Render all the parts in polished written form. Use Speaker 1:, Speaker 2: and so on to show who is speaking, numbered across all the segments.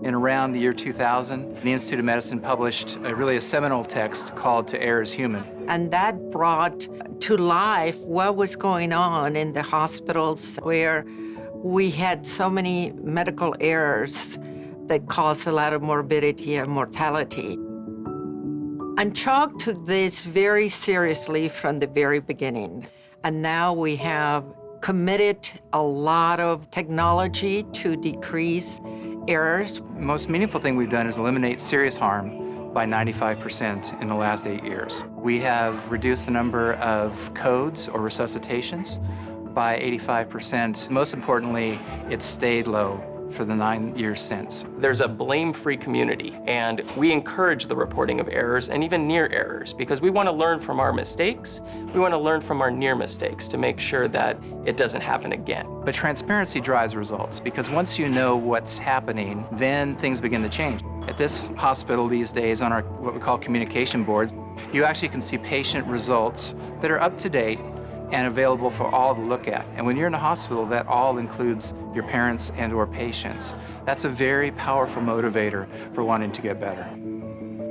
Speaker 1: In around the year 2000, the Institute of Medicine published a seminal text called To Err is Human.
Speaker 2: And that brought to life what was going on in the hospitals where we had so many medical errors that caused a lot of morbidity and mortality. And CHOC took this very seriously from the very beginning. And now we have committed a lot of technology to decrease errors.
Speaker 1: The most meaningful thing we've done is eliminate serious harm by 95% in the last 8 years. We have reduced the number of codes or resuscitations by 85%. Most importantly, it's stayed low for the 9 years since.
Speaker 3: There's a blame-free community, and we encourage the reporting of errors and even near errors because we want to learn from our mistakes. We want to learn from our near mistakes to make sure that it doesn't happen again.
Speaker 1: But transparency drives results because once you know what's happening, then things begin to change. At this hospital these days on our what we call communication boards, you actually can see patient results that are up to date and available for all to look at. And when you're in a hospital, that all includes your parents and or patients. That's a very powerful motivator for wanting to get better.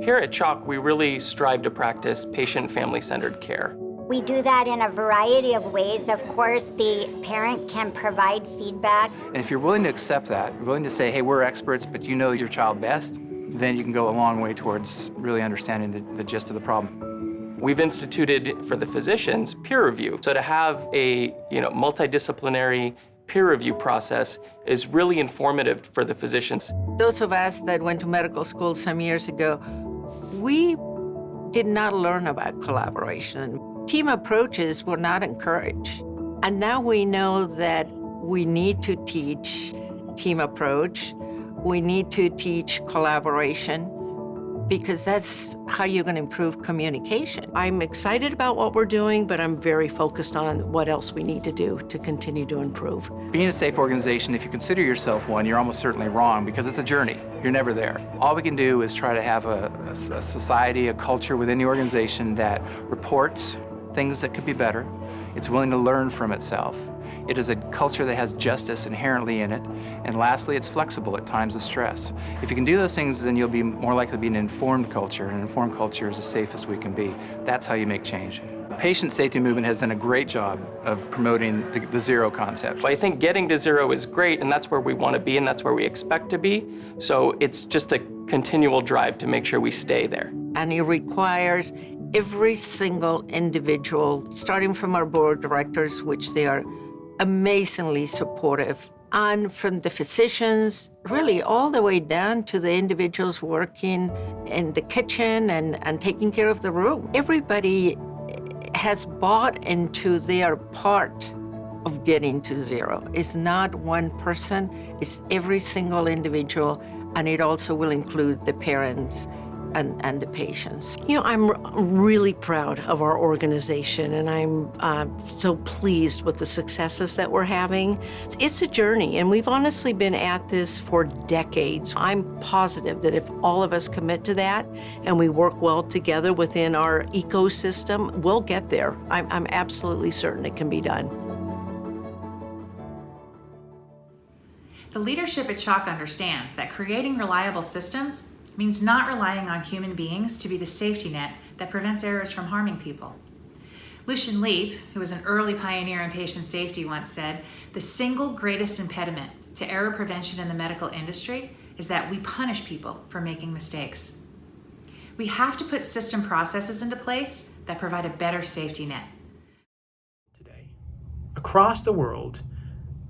Speaker 3: Here at CHOC, we really strive to practice patient and family-centered care.
Speaker 4: We do that in a variety of ways. Of course, the parent can provide feedback.
Speaker 1: And if you're willing to accept that, willing to say, hey, we're experts, but you know your child best, then you can go a long way towards really understanding the gist of the problem.
Speaker 3: We've instituted for the physicians peer review. So to have a multidisciplinary peer review process is really informative for the physicians.
Speaker 2: Those of us that went to medical school some years ago, we did not learn about collaboration. Team approaches were not encouraged. And now we know that we need to teach team approach. We need to teach collaboration, because that's how you're going to improve communication.
Speaker 5: I'm excited about what we're doing, but I'm very focused on what else we need to do to continue to improve.
Speaker 1: Being a safe organization, if you consider yourself one, you're almost certainly wrong because it's a journey. You're never there. All we can do is try to have a society, a culture within the organization that reports things that could be better. It's willing to learn from itself. It is a culture that has justice inherently in it. And lastly, it's flexible at times of stress. If you can do those things, then you'll be more likely to be an informed culture, and an informed culture is the safest we can be. That's how you make change. The patient safety movement has done a great job of promoting the zero concept.
Speaker 3: I think getting to zero is great, and that's where we want to be, and that's where we expect to be. So it's just a continual drive to make sure we stay there.
Speaker 2: And it requires every single individual, starting from our board of directors, which they are amazingly supportive, and from the physicians, really all the way down to the individuals working in the kitchen and taking care of the room. Everybody has bought into their part of getting to zero. It's not one person, it's every single individual, and it also will include the parents and the patients.
Speaker 5: You know, I'm really proud of our organization, and I'm so pleased with the successes that we're having. It's a journey, and we've honestly been at this for decades. I'm positive that if all of us commit to that and we work well together within our ecosystem, we'll get there. I'm absolutely certain it can be done.
Speaker 6: The leadership at CHOC understands that creating reliable systems means not relying on human beings to be the safety net that prevents errors from harming people. Lucian Leap, who was an early pioneer in patient safety, once said, "The single greatest impediment to error prevention in the medical industry is that we punish people for making mistakes." We have to put system processes into place that provide a better safety net.
Speaker 7: Today, across the world,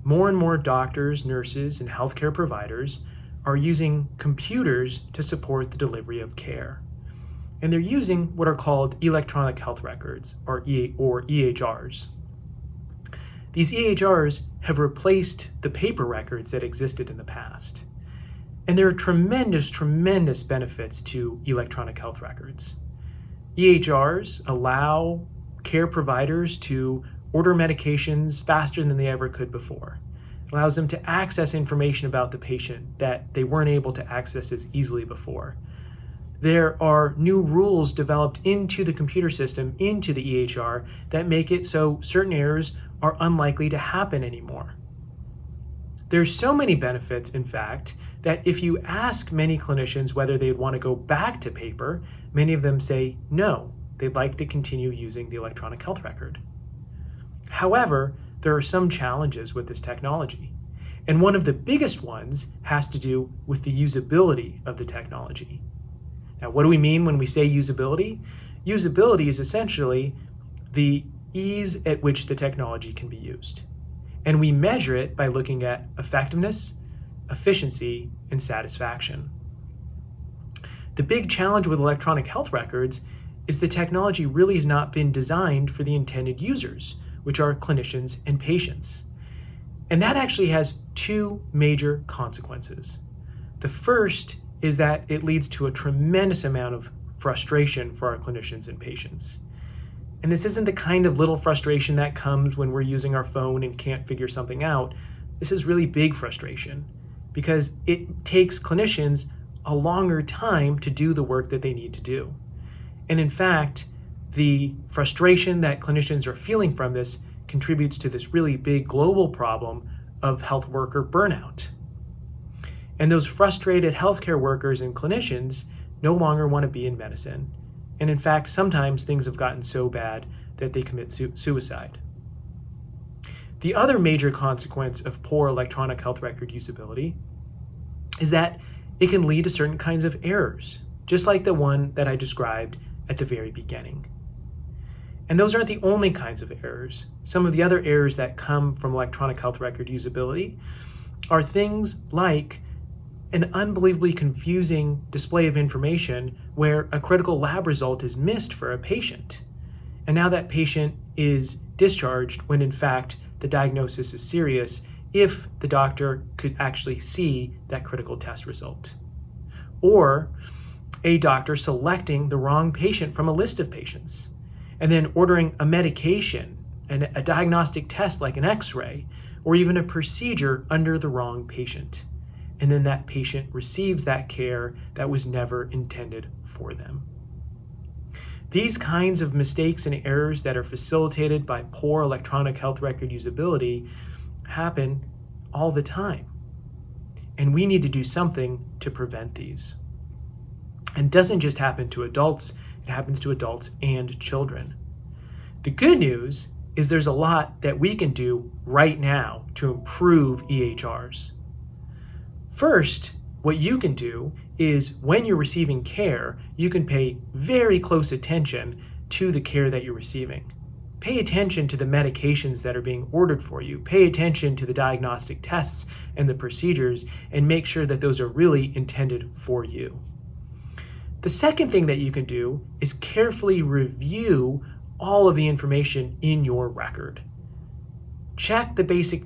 Speaker 7: more and more doctors, nurses, and healthcare providers are using computers to support the delivery of care. And they're using what are called electronic health records, or EHRs. These EHRs have replaced the paper records that existed in the past. And there are tremendous, tremendous benefits to electronic health records. EHRs allow care providers to order medications faster than they ever could before. Allows them to access information about the patient that they weren't able to access as easily before. There are new rules developed into the computer system, into the EHR, that make it so certain errors are unlikely to happen anymore. There's so many benefits, in fact, that if you ask many clinicians whether they'd want to go back to paper, many of them say no, they'd like to continue using the electronic health record. However, there are some challenges with this technology. And one of the biggest ones has to do with the usability of the technology. Now, what do we mean when we say usability? Usability is essentially the ease at which the technology can be used. And we measure it by looking at effectiveness, efficiency, and satisfaction. The big challenge with electronic health records is the technology really has not been designed for the intended users, which are clinicians and patients. And that actually has two major consequences. The first is that it leads to a tremendous amount of frustration for our clinicians and patients. And this isn't the kind of little frustration that comes when we're using our phone and can't figure something out. This is really big frustration because it takes clinicians a longer time to do the work that they need to do. And in fact, the frustration that clinicians are feeling from this contributes to this really big global problem of health worker burnout. And those frustrated healthcare workers and clinicians no longer want to be in medicine. And in fact, sometimes things have gotten so bad that they commit suicide. The other major consequence of poor electronic health record usability is that it can lead to certain kinds of errors, just like the one that I described at the very beginning. And those aren't the only kinds of errors. Some of the other errors that come from electronic health record usability are things like an unbelievably confusing display of information where a critical lab result is missed for a patient. And now that patient is discharged when in fact the diagnosis is serious if the doctor could actually see that critical test result. Or a doctor selecting the wrong patient from a list of patients and then ordering a medication and a diagnostic test like an X-ray or even a procedure under the wrong patient. And then that patient receives that care that was never intended for them. These kinds of mistakes and errors that are facilitated by poor electronic health record usability happen all the time. And we need to do something to prevent these. And it doesn't just happen to adults, it happens to adults and children. The good news is there's a lot that we can do right now to improve EHRs. First, what you can do is when you're receiving care, you can pay very close attention to the care that you're receiving. Pay attention to the medications that are being ordered for you. Pay attention to the diagnostic tests and the procedures and make sure that those are really intended for you. The second thing that you can do is carefully review all of the information in your record. Check the basic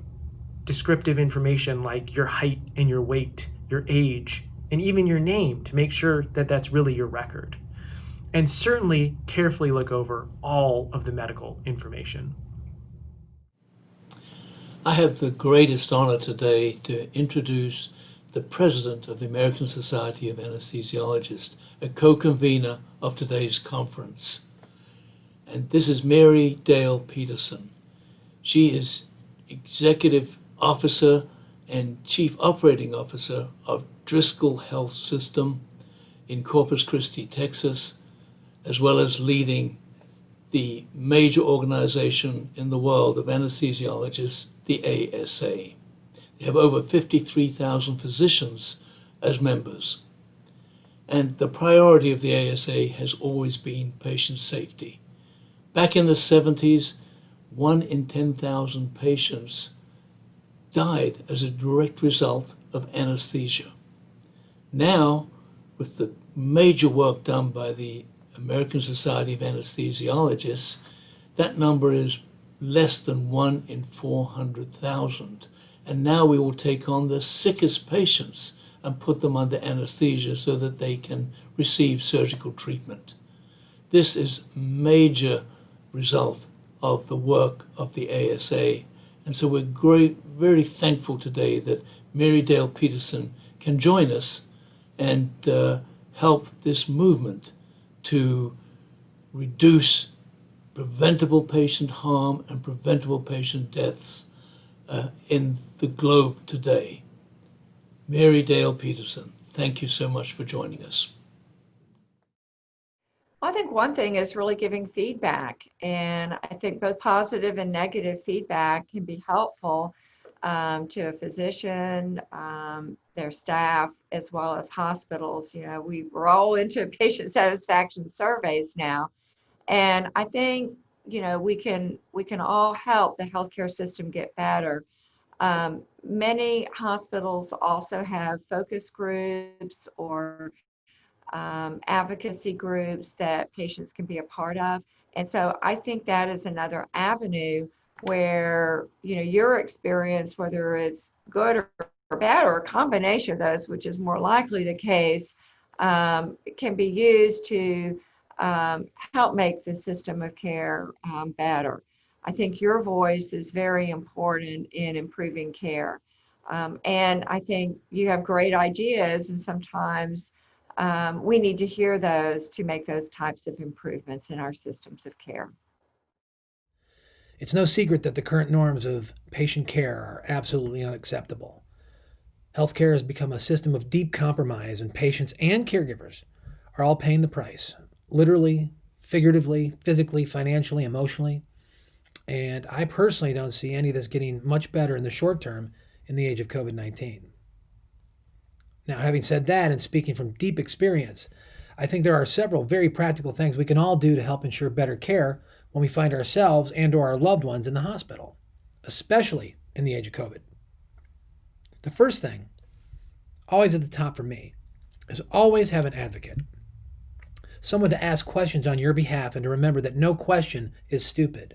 Speaker 7: descriptive information like your height and your weight, your age, and even your name to make sure that that's really your record. And certainly carefully look over all of the medical information.
Speaker 8: I have the greatest honor today to introduce the president of the American Society of Anesthesiologists, a co-convener of today's conference. And this is Mary Dale Peterson. She is executive officer and chief operating officer of Driscoll Health System in Corpus Christi, Texas, as well as leading the major organization in the world of anesthesiologists, the ASA. They have over 53,000 physicians as members. And the priority of the ASA has always been patient safety. Back in the 70s, 1 in 10,000 patients died as a direct result of anesthesia. Now, with the major work done by the American Society of Anesthesiologists, that number is less than 1 in 400,000. And now we will take on the sickest patients and put them under anesthesia so that they can receive surgical treatment. This is a major result of the work of the ASA. And so we're very thankful today that Mary Dale Peterson can join us and help this movement to reduce preventable patient harm and preventable patient deaths in the globe today. Mary Dale Peterson, thank you so much for joining us.
Speaker 9: I think one thing is really giving feedback, and I think both positive and negative feedback can be helpful to a physician, their staff, as well as hospitals. You know, we're all into patient satisfaction surveys now, and I think, you know, we can all help the healthcare system get better. Many hospitals also have focus groups or advocacy groups that patients can be a part of. And so I think that is another avenue where, you know, your experience, whether it's good or bad or a combination of those, which is more likely the case, can be used to help make the system of care better. I think your voice is very important in improving care. And I think you have great ideas, and sometimes we need to hear those to make those types of improvements in our systems of care.
Speaker 10: It's no secret that the current norms of patient care are absolutely unacceptable. Healthcare has become a system of deep compromise, and patients and caregivers are all paying the price, literally, figuratively, physically, financially, emotionally. And I personally don't see any of this getting much better in the short term in the age of COVID-19. Now, having said that, and speaking from deep experience, I think there are several very practical things we can all do to help ensure better care when we find ourselves and or our loved ones in the hospital, especially in the age of COVID. The first thing, always at the top for me, is always have an advocate. Someone to ask questions on your behalf and to remember that no question is stupid.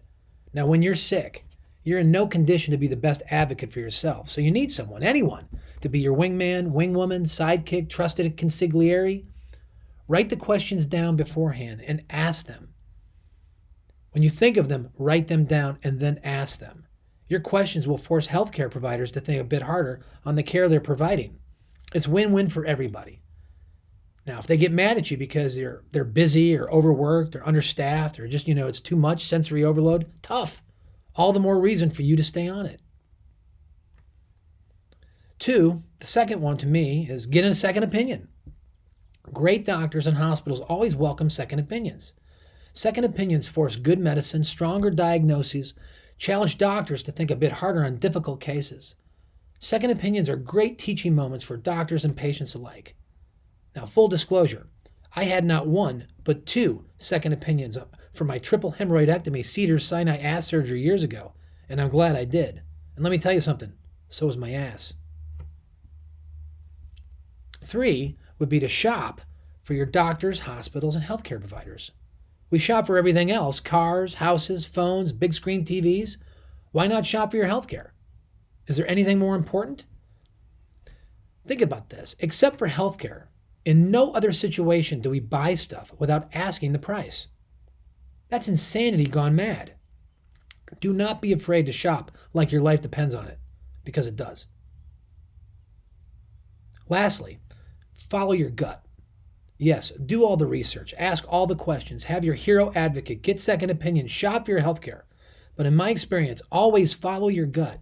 Speaker 10: Now, when you're sick, you're in no condition to be the best advocate for yourself. So you need someone, anyone, to be your wingman, wingwoman, sidekick, trusted consigliere. Write the questions down beforehand and ask them. When you think of them, write them down and then ask them. Your questions will force healthcare providers to think a bit harder on the care they're providing. It's win-win for everybody. Now, if they get mad at you because they're busy or overworked or understaffed or just, it's too much sensory overload, tough. All the more reason for you to stay on it. 2, the second one to me is get a second opinion. Great doctors and hospitals always welcome second opinions. Second opinions force good medicine, stronger diagnoses, challenge doctors to think a bit harder on difficult cases. Second opinions are great teaching moments for doctors and patients alike. Now, full disclosure, I had not 1, but 2 second opinions for my triple hemorrhoidectomy Cedars-Sinai ass surgery years ago, and I'm glad I did. And let me tell you something, so is my ass. 3 would be to shop for your doctors, hospitals, and healthcare providers. We shop for everything else, cars, houses, phones, big screen TVs. Why not shop for your healthcare? Is there anything more important? Think about this. Except for healthcare, in no other situation do we buy stuff without asking the price. That's insanity gone mad. Do not be afraid to shop like your life depends on it, because it does. Lastly, follow your gut. Yes, do all the research, ask all the questions, have your hero advocate, get second opinion, shop for your healthcare. But in my experience, always follow your gut.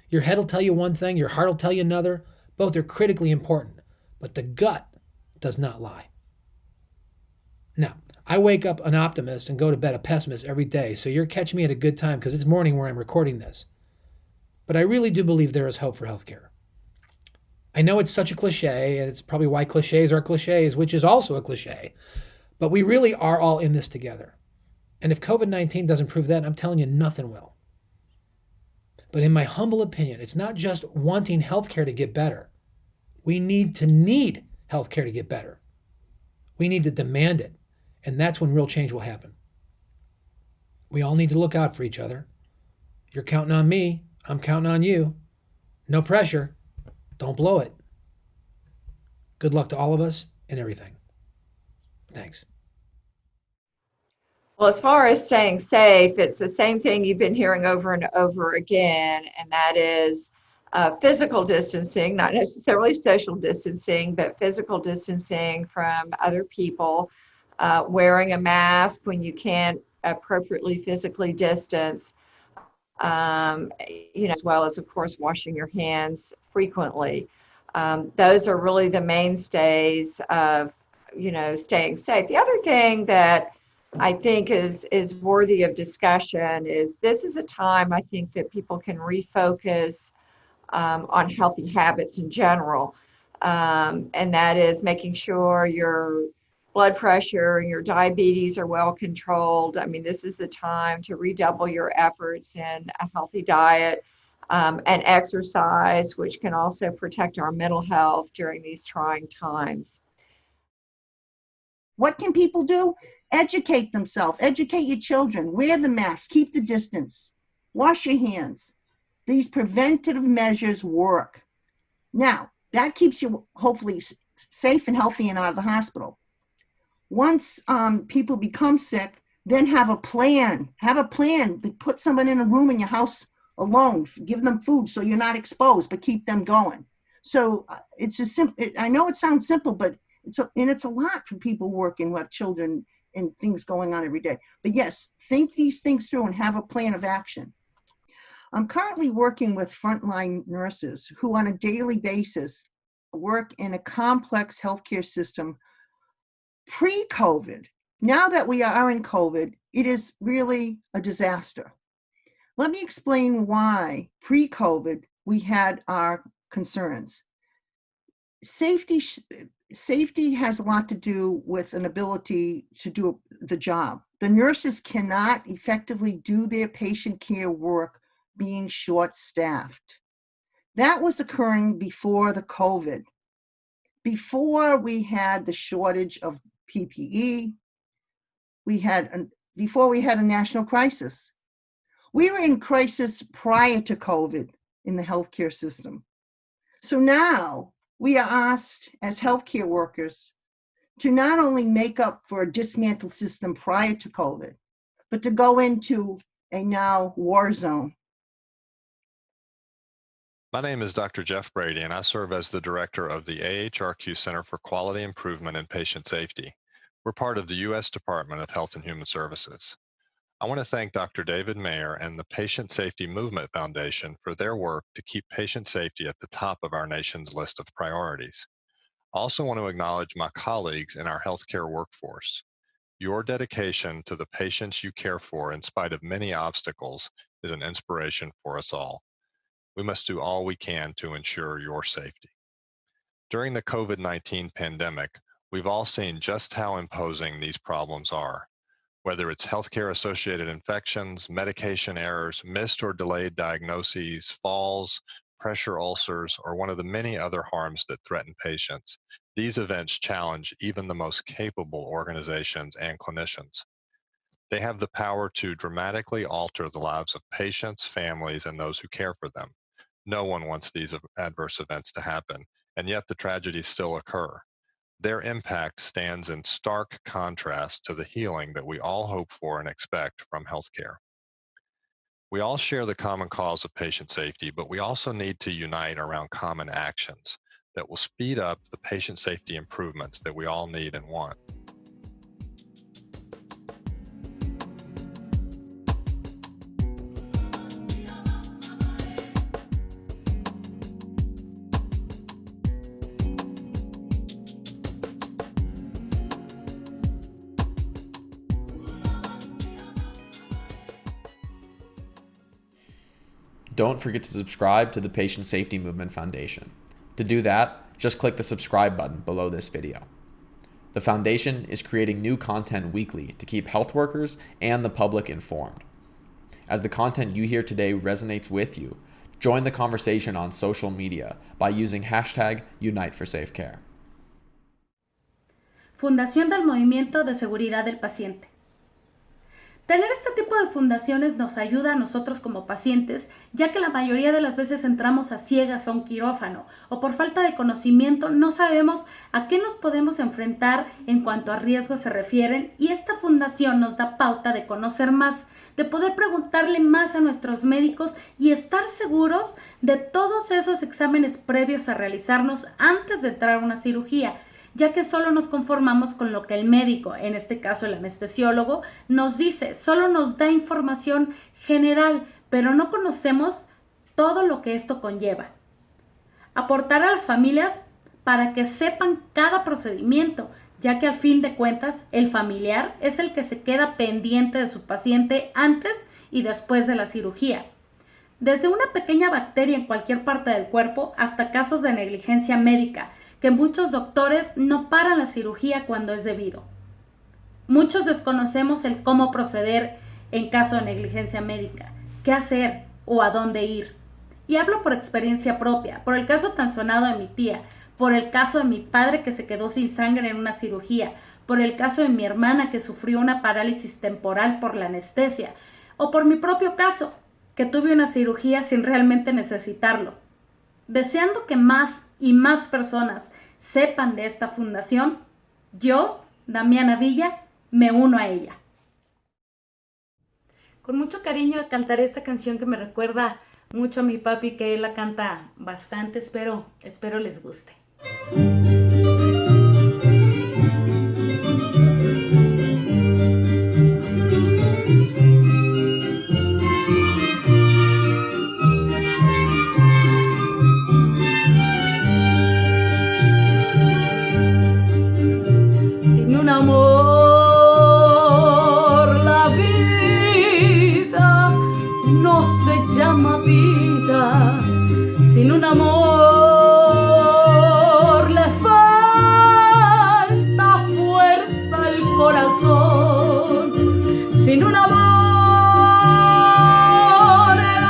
Speaker 10: Your head will tell you one thing, your heart will tell you another. Both are critically important, but the gut does not lie. Now, I wake up an optimist and go to bed a pessimist every day, so you're catching me at a good time because it's morning where I'm recording this. But I really do believe there is hope for healthcare. I know it's such a cliche, and it's probably why cliches are cliches, which is also a cliche, but we really are all in this together. And if COVID-19 doesn't prove that, I'm telling you, nothing will. But in my humble opinion, it's not just wanting healthcare to get better. We need healthcare to get better. We need to demand it. And that's when real change will happen. We all need to look out for each other. You're counting on me. I'm counting on you. No pressure. Don't blow it. Good luck to all of us and everything. Thanks.
Speaker 9: Well, as far as staying safe, it's the same thing you've been hearing over and over again, and that is physical distancing, not necessarily social distancing, but physical distancing from other people, wearing a mask when you can't appropriately physically distance, as well as, of course, washing your hands frequently. Those are really the mainstays of, staying safe. The other thing that I think is worthy of discussion is this is a time I think that people can refocus on healthy habits in general. And that is making sure your blood pressure and your diabetes are well controlled. I mean, this is the time to redouble your efforts in a healthy diet and exercise, which can also protect our mental health during these trying times.
Speaker 11: What can people do? Educate themselves, educate your children, wear the mask, keep the distance, wash your hands. These preventative measures work. Now, that keeps you hopefully safe and healthy and out of the hospital. Once people become sick, then have a plan. Put someone in a room in your house alone, give them food so you're not exposed, but keep them going. So it's a simple, I know it sounds simple, but it's a lot for people working who have children and things going on every day. But yes, think these things through and have a plan of action. I'm currently working with frontline nurses who on a daily basis work in a complex healthcare system pre-COVID. Now that we are in COVID, it is really a disaster. Let me explain why pre-COVID we had our concerns. Safety has a lot to do with an ability to do the job. The nurses cannot effectively do their patient care work being short-staffed. That was occurring before the COVID. Before we had the shortage of PPE, before we had a national crisis. We were in crisis prior to COVID in the healthcare system. So now we are asked as healthcare workers to not only make up for a dismantled system prior to COVID, but to go into a now war zone.
Speaker 12: My name is Dr. Jeff Brady, and I serve as the director of the AHRQ Center for Quality Improvement and Patient Safety. We're part of the U.S. Department of Health and Human Services. I want to thank Dr. David Mayer and the Patient Safety Movement Foundation for their work to keep patient safety at the top of our nation's list of priorities. I also want to acknowledge my colleagues in our healthcare workforce. Your dedication to the patients you care for in spite of many obstacles is an inspiration for us all. We must do all we can to ensure your safety. During the COVID-19 pandemic, we've all seen just how imposing these problems are. Whether it's healthcare-associated infections, medication errors, missed or delayed diagnoses, falls, pressure ulcers, or one of the many other harms that threaten patients, these events challenge even the most capable organizations and clinicians. They have the power to dramatically alter the lives of patients, families, and those who care for them. No one wants these adverse events to happen, and yet the tragedies still occur. Their impact stands in stark contrast to the healing that we all hope for and expect from healthcare. We all share the common cause of patient safety, but we also need to unite around common actions that will speed up the patient safety improvements that we all need and want.
Speaker 13: Don't forget to subscribe to the Patient Safety Movement Foundation. To do that, just click the subscribe button below this video. The foundation is creating new content weekly to keep health workers and the public informed. As the content you hear today resonates with you, join the conversation on social media by using hashtag uniteforsafecare.
Speaker 14: Fundación del Movimiento de Seguridad del Paciente. Tener este tipo de fundaciones nos ayuda a nosotros como pacientes, ya que la mayoría de las veces entramos a ciegas a un quirófano o por falta de conocimiento no sabemos a qué nos podemos enfrentar en cuanto a riesgos se refieren, y esta fundación nos da pauta de conocer más, de poder preguntarle más a nuestros médicos y estar seguros de todos esos exámenes previos a realizarnos antes de entrar a una cirugía, ya que solo nos conformamos con lo que el médico, en este caso el anestesiólogo, nos dice, solo nos da información general, pero no conocemos todo lo que esto conlleva. Aportar a las familias para que sepan cada procedimiento, ya que al fin de cuentas el familiar es el que se queda pendiente de su paciente antes y después de la cirugía. Desde una pequeña bacteria en cualquier parte del cuerpo hasta casos de negligencia médica, que muchos doctores no paran la cirugía cuando es debido. Muchos desconocemos el cómo proceder en caso de negligencia médica, qué hacer o a dónde ir. Y hablo por experiencia propia, por el caso tan sonado de mi tía, por el caso de mi padre que se quedó sin sangre en una cirugía, por el caso de mi hermana que sufrió una parálisis temporal por la anestesia, o por mi propio caso, que tuve una cirugía sin realmente necesitarlo. Deseando que más y más personas sepan de esta fundación, yo, Damiana Villa, me uno a ella. Con mucho cariño cantaré esta canción que me recuerda mucho a mi papi, que él la canta bastante, espero les guste. Sin un amor la vida no se llama vida. Sin un amor le falta fuerza al corazón. Sin un amor el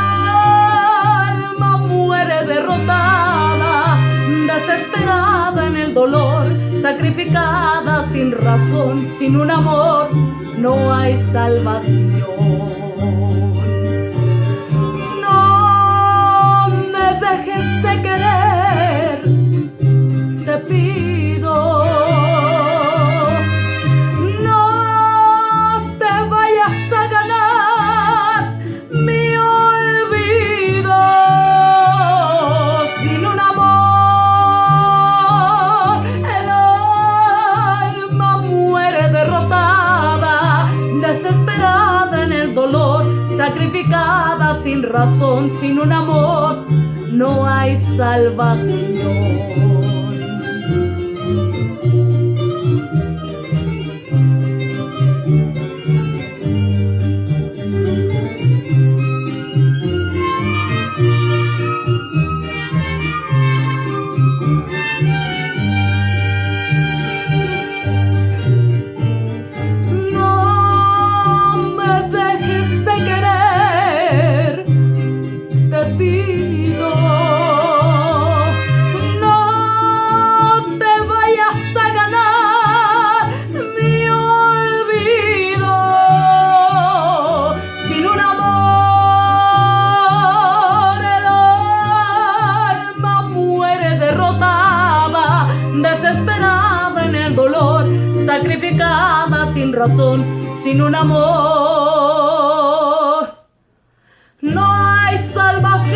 Speaker 14: alma muere derrotada, desesperada en el dolor, sacrificada sin razón. Sin un amor no hay salvación. Dejes de querer, te pido, no te vayas a ganar mi olvido. Sin un amor el alma muere derrotada, desesperada en el dolor, sacrificada sin razón. Sin un amor no hay salvación. Desesperada en el dolor, sacrificada sin razón. Sin un amor no hay salvación.